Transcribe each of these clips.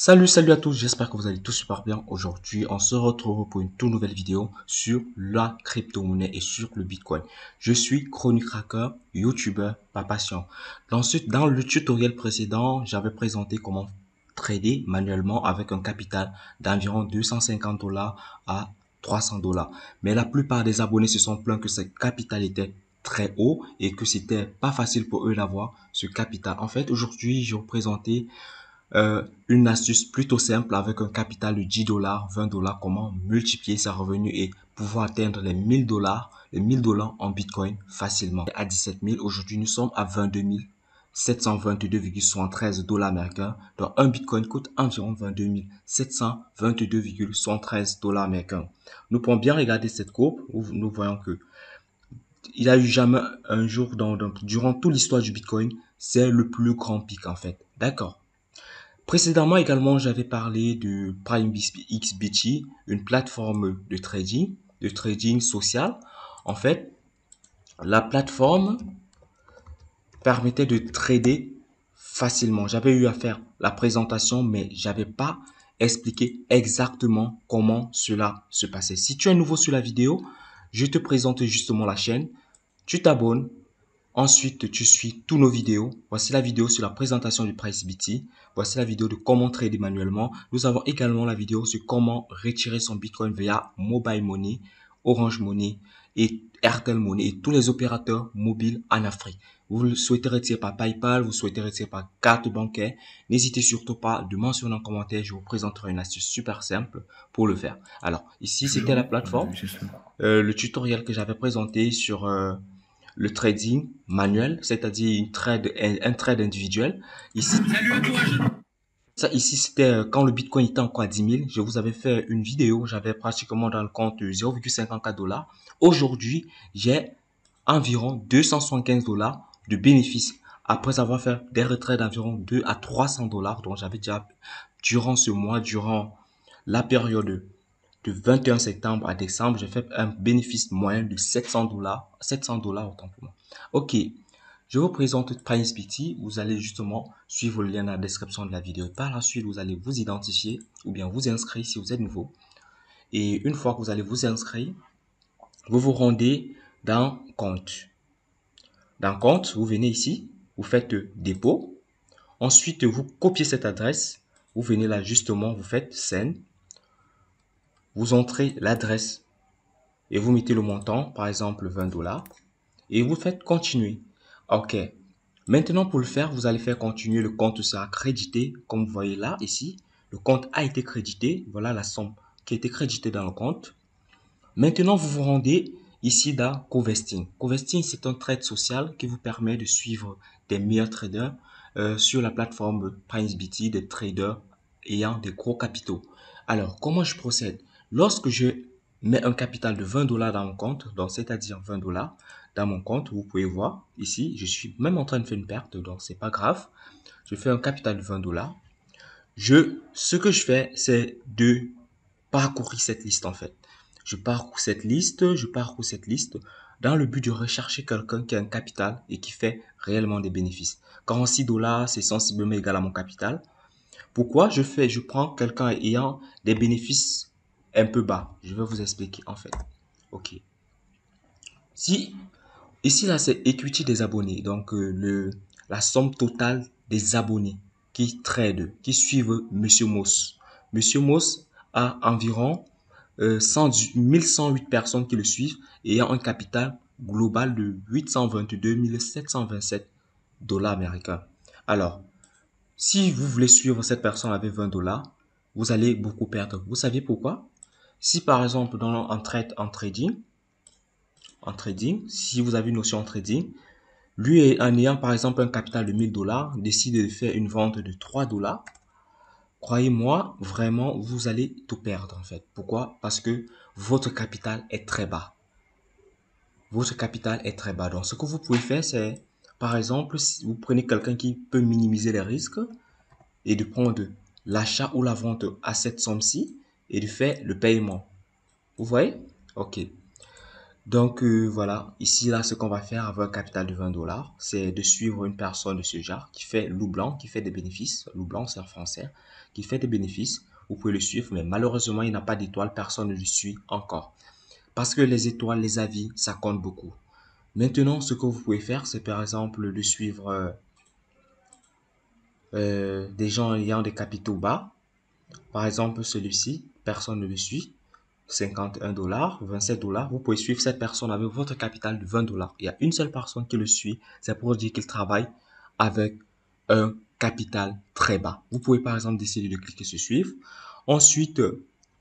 Salut à tous, j'espère que vous allez tous super bien. Aujourd'hui, on se retrouve pour une toute nouvelle vidéo sur la crypto-monnaie et sur le Bitcoin. Je suis Chronic Cracker, YouTuber, pas patient. Dans le tutoriel précédent, j'avais présenté comment trader manuellement avec un capital d'environ 250 dollars à 300 dollars. Mais la plupart des abonnés se sont plaints que ce capital était très haut et que c'était pas facile pour eux d'avoir ce capital. En fait, aujourd'hui, je vais vous présenter une astuce plutôt simple avec un capital de 10 dollars, 20 dollars, comment multiplier ses revenus et pouvoir atteindre les 1000 dollars en Bitcoin facilement. À 17 000, aujourd'hui nous sommes à 22 722,73 dollars américains. Donc un Bitcoin coûte environ 22 722,73 dollars américains. Nous pouvons bien regarder cette courbe où nous voyons que il n'y a eu jamais un jour durant toute l'histoire du Bitcoin, c'est le plus grand pic en fait. D'accord. Précédemment également, j'avais parlé de PrimeXBT, une plateforme de trading social. En fait, la plateforme permettait de trader facilement. J'avais eu à faire la présentation, mais j'avais pas expliqué exactement comment cela se passait. Si tu es nouveau sur la vidéo, je te présente justement la chaîne. Tu t'abonnes. Ensuite, tu suis tous nos vidéos. Voici la vidéo sur la présentation du PriceBT. Voici la vidéo de comment trader manuellement. Nous avons également la vidéo sur comment retirer son Bitcoin via Mobile Money, Orange Money et Airtel Money et tous les opérateurs mobiles en Afrique. Vous souhaitez retirer par PayPal, vous souhaitez retirer par carte bancaire, n'hésitez surtout pas de mentionner en commentaire. Je vous présenterai une astuce super simple pour le faire. Alors, ici, c'était la plateforme, le tutoriel que j'avais présenté sur le trading manuel, c'est-à-dire un trade individuel. Ici, c'était quand le Bitcoin était encore à 10 000. Je vous avais fait une vidéo, j'avais pratiquement dans le compte 0,54 dollars. Aujourd'hui, j'ai environ 275 dollars de bénéfices après avoir fait des retraits d'environ 2 à 300 dollars. Donc, j'avais déjà, durant ce mois, durant la période de 21 septembre à décembre, j'ai fait un bénéfice moyen de 700 dollars. 700 dollars autant pour moi. Ok. Je vous présente PriceBT. Vous allez justement suivre le lien dans la description de la vidéo. Par la suite, vous allez vous identifier ou bien vous inscrire si vous êtes nouveau. Et une fois que vous allez vous inscrire, vous vous rendez dans compte. Dans compte, vous venez ici, vous faites dépôt. Ensuite, vous copiez cette adresse. Vous venez là justement, vous faites send. Vous entrez l'adresse et vous mettez le montant, par exemple 20 dollars. Et vous faites continuer. Ok. Maintenant, pour le faire, vous allez faire continuer. Le compte sera crédité. Comme vous voyez là, ici, le compte a été crédité. Voilà la somme qui a été créditée dans le compte. Maintenant, vous vous rendez ici dans Covesting. Covesting, c'est un trade social qui vous permet de suivre des meilleurs traders sur la plateforme PriceBT, des traders ayant des gros capitaux. Alors, comment je procède? Lorsque je mets un capital de 20 dollars dans mon compte, donc c'est-à-dire 20 dollars dans mon compte, vous pouvez voir ici, je suis même en train de faire une perte, donc c'est pas grave. Je fais un capital de 20 dollars. Ce que je fais, c'est de parcourir cette liste en fait. Je parcours cette liste dans le but de rechercher quelqu'un qui a un capital et qui fait réellement des bénéfices. 46 dollars, c'est sensiblement égal à mon capital. Pourquoi je prends quelqu'un ayant des bénéfices un peu bas. Je vais vous expliquer en fait. Ok. Si ici là c'est equity des abonnés, donc la somme totale des abonnés qui trade, qui suivent Monsieur Moss. Monsieur Moss a environ 1108 personnes qui le suivent et a un capital global de 822 727 dollars américains. Alors, si vous voulez suivre cette personne avec 20 dollars, vous allez beaucoup perdre. Vous savez pourquoi? Si par exemple dans en trading, si vous avez une notion en trading, lui en ayant par exemple un capital de 1000 dollars, décide de faire une vente de 3 dollars, croyez-moi, vraiment, vous allez tout perdre en fait. Pourquoi? Parce que votre capital est très bas. Votre capital est très bas. Donc, ce que vous pouvez faire, c'est, par exemple, si vous prenez quelqu'un qui peut minimiser les risques et de prendre l'achat ou la vente à cette somme-ci et de faire le paiement. Vous voyez? Ok. Donc voilà, ici là ce qu'on va faire avec un capital de 20 $, c'est de suivre une personne de ce genre qui fait loup blanc, qui fait des bénéfices. Loup blanc c'est en français, qui fait des bénéfices. Vous pouvez le suivre, mais malheureusement il n'a pas d'étoile, personne ne le suit encore. Parce que les étoiles, les avis, ça compte beaucoup. Maintenant, ce que vous pouvez faire, c'est par exemple de suivre des gens ayant des capitaux bas. Par exemple, celui-ci, personne ne le suit. 51 $, 27 $. Vous pouvez suivre cette personne avec votre capital de 20 $. Il y a une seule personne qui le suit. C'est pour dire qu'il travaille avec un capital très bas. Vous pouvez par exemple décider de cliquer sur suivre. Ensuite,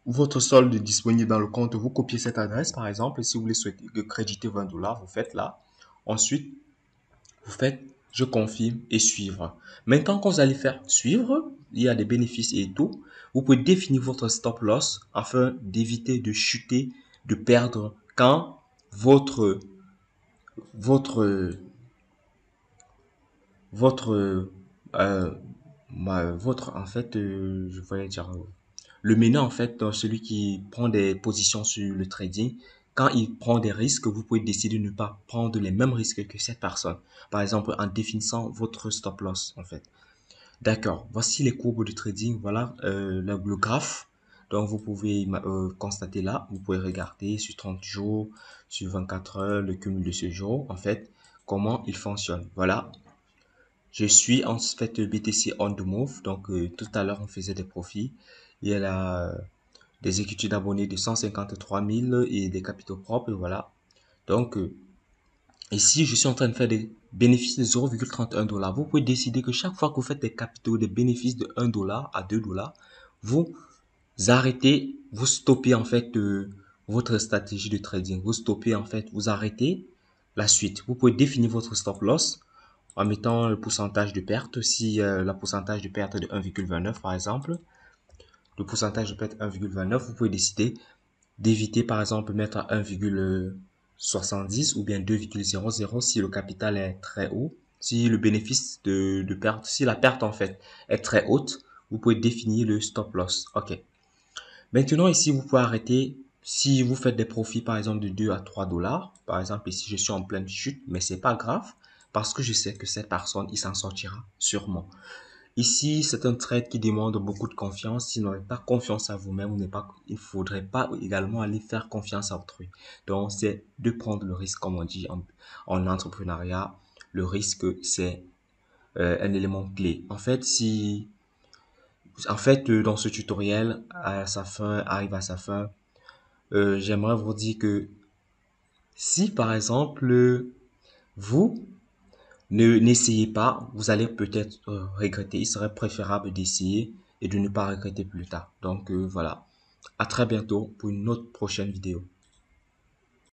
votre solde disponible dans le compte, vous copiez cette adresse par exemple. Si vous voulez souhaiter créditer 20 $, vous faites là. Ensuite, vous faites je confirme et suivre. Maintenant, quand vous allez faire suivre, il y a des bénéfices et tout. Vous pouvez définir votre stop loss afin d'éviter de chuter, de perdre quand votre votre votre votre en fait je voulais dire le meneur en fait celui qui prend des positions sur le trading, quand il prend des risques, vous pouvez décider de ne pas prendre les mêmes risques que cette personne, par exemple en définissant votre stop loss en fait. D'accord, voici les courbes de trading. Voilà le graphe. Donc vous pouvez constater là, vous pouvez regarder sur 30 jours, sur 24 heures, le cumul de ce jour, en fait, comment il fonctionne. Voilà, je suis en fait BTC on the move. Donc tout à l'heure on faisait des profits. Il y a là des écritures d'abonnés de 153 000 et des capitaux propres. Et voilà. Donc ici je suis en train de faire des bénéfices de 0,31 $. Vous pouvez décider que chaque fois que vous faites des capitaux, des bénéfices de 1 $ à 2 $, vous arrêtez, vous stoppez en fait votre stratégie de trading. Vous stoppez en fait, vous arrêtez la suite. Vous pouvez définir votre stop loss en mettant le pourcentage de perte. Si la pourcentage de perte est de 1,29 par exemple, le pourcentage de perte 1,29, vous pouvez décider d'éviter par exemple mettre à 1,70 ou bien 2,00 si le capital est très haut. Si le bénéfice de perte, si la perte en fait est très haute, vous pouvez définir le stop loss. Ok. Maintenant ici, vous pouvez arrêter si vous faites des profits par exemple de 2 à 3 $. Par exemple ici, je suis en pleine chute, mais c'est pas grave parce que je sais que cette personne, il s'en sortira sûrement. Ici, c'est un trade qui demande beaucoup de confiance. Si vous n'avez pas confiance à vous-même, il ne faudrait pas également aller faire confiance à autrui. Donc, c'est de prendre le risque, comme on dit en entrepreneuriat. Le risque, c'est un élément clé. Dans ce tutoriel, arrive à sa fin, j'aimerais vous dire que si, par exemple, vous n'essayez pas, vous allez peut-être regretter. Il serait préférable d'essayer et de ne pas regretter plus tard. Donc voilà, à très bientôt pour une autre prochaine vidéo.